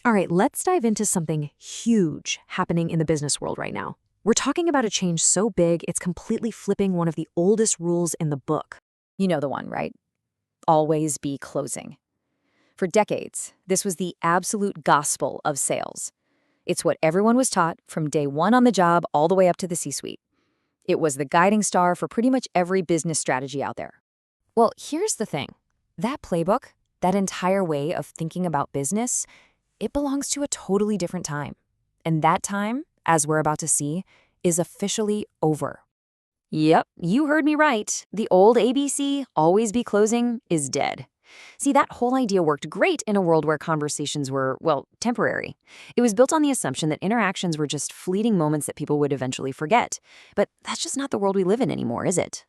All right, let's dive into something huge happening in the business world right now. We're talking about a change so big, it's completely flipping one of the oldest rules in the book. You know the one, right? Always be closing. For decades, this was the absolute gospel of sales. It's what everyone was taught from day one on the job all the way up to the C-suite. It was the guiding star for pretty much every business strategy out there. Well, here's the thing. That playbook, that entire way of thinking about business, it belongs to a totally different time. And that time, as we're about to see, is officially over. Yep, you heard me right. The old ABC, always be closing, is dead. See, that whole idea worked great in a world where conversations were, well, temporary. It was built on the assumption that interactions were just fleeting moments that people would eventually forget. But that's just not the world we live in anymore, is it?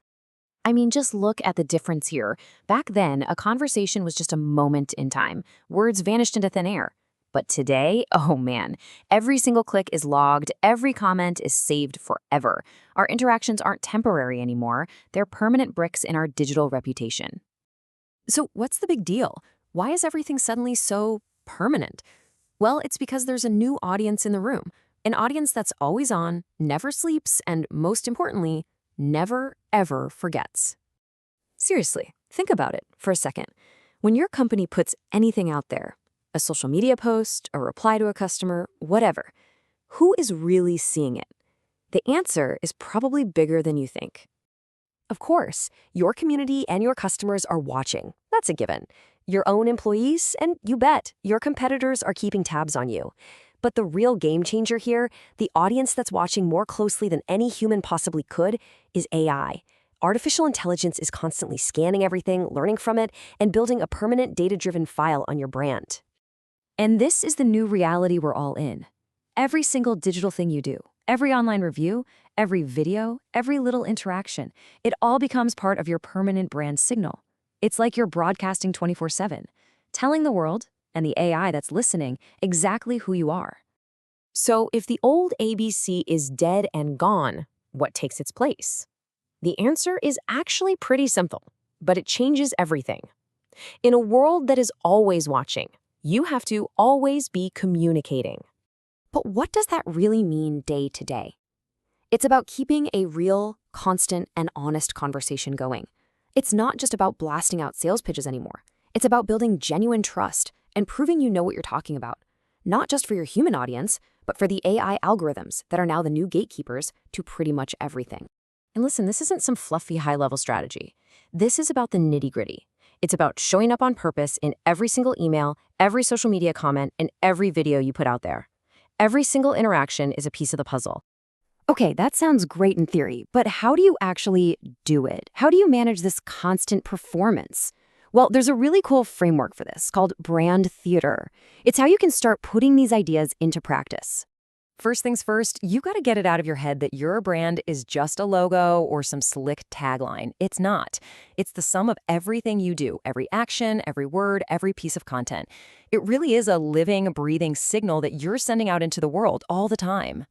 I mean, just look at the difference here. Back then, a conversation was just a moment in time. Words vanished into thin air. But today, oh man, every single click is logged, every comment is saved forever. Our interactions aren't temporary anymore, they're permanent bricks in our digital reputation. So what's the big deal? Why is everything suddenly so permanent? Well, it's because there's a new audience in the room, an audience that's always on, never sleeps, and most importantly, never ever forgets. Seriously, think about it for a second. When your company puts anything out there, a social media post, a reply to a customer, whatever, who is really seeing it? The answer is probably bigger than you think. Of course, your community and your customers are watching. That's a given. Your own employees, and you bet, your competitors are keeping tabs on you. But the real game changer here, the audience that's watching more closely than any human possibly could, is AI. Artificial intelligence is constantly scanning everything, learning from it, and building a permanent data-driven file on your brand. And this is the new reality we're all in. Every single digital thing you do, every online review, every video, every little interaction, it all becomes part of your permanent brand signal. It's like you're broadcasting 24/7, telling the world, and the AI that's listening, exactly who you are. So if the old ABC is dead and gone, what takes its place? The answer is actually pretty simple, but it changes everything. In a world that is always watching, you have to always be communicating. But what does that really mean day to day? It's about keeping a real, constant, and honest conversation going. It's not just about blasting out sales pitches anymore. It's about building genuine trust and proving you know what you're talking about, not just for your human audience, but for the AI algorithms that are now the new gatekeepers to pretty much everything. And listen, this isn't some fluffy high-level strategy. This is about the nitty-gritty. It's about showing up on purpose in every single email, every social media comment, and every video you put out there. Every single interaction is a piece of the puzzle. Okay, that sounds great in theory, but how do you actually do it? How do you manage this constant performance? Well, there's a really cool framework for this called brand theater. It's how you can start putting these ideas into practice. First things first, you got to get it out of your head that your brand is just a logo or some slick tagline. It's not. It's the sum of everything you do, every action, every word, every piece of content. It really is a living, breathing signal that you're sending out into the world all the time.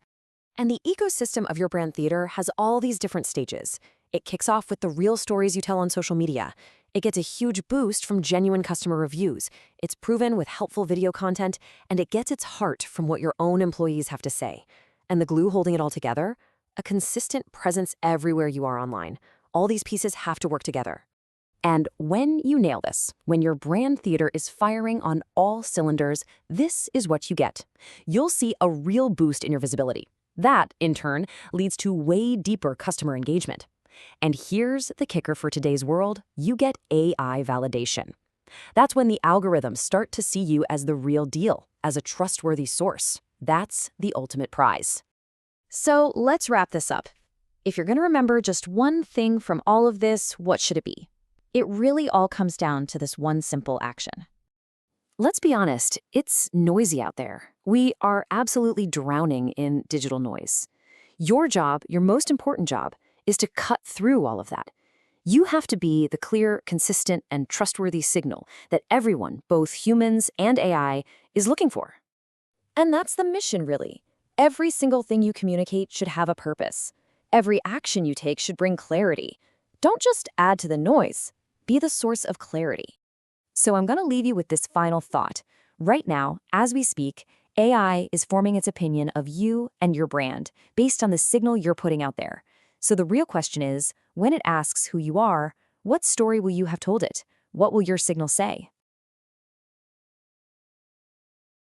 And the ecosystem of your brand theater has all these different stages. It kicks off with the real stories you tell on social media. It gets a huge boost from genuine customer reviews. It's proven with helpful video content, and it gets its heart from what your own employees have to say. And the glue holding it all together? A consistent presence everywhere you are online. All these pieces have to work together. And when you nail this, when your brand theater is firing on all cylinders, this is what you get. You'll see a real boost in your visibility. That, in turn, leads to way deeper customer engagement. And here's the kicker for today's world, you get AI validation. That's when the algorithms start to see you as the real deal, as a trustworthy source. That's the ultimate prize. So let's wrap this up. If you're going to remember just one thing from all of this, what should it be? It really all comes down to this one simple action. Let's be honest, it's noisy out there. We are absolutely drowning in digital noise. Your job, your most important job, is to cut through all of that. You have to be the clear, consistent, and trustworthy signal that everyone, both humans and AI, is looking for. And that's the mission, really. Every single thing you communicate should have a purpose. Every action you take should bring clarity. Don't just add to the noise. Be the source of clarity. So I'm going to leave you with this final thought. Right now, as we speak, AI is forming its opinion of you and your brand based on the signal you're putting out there. So the real question is, when it asks who you are, what story will you have told it? What will your signal say?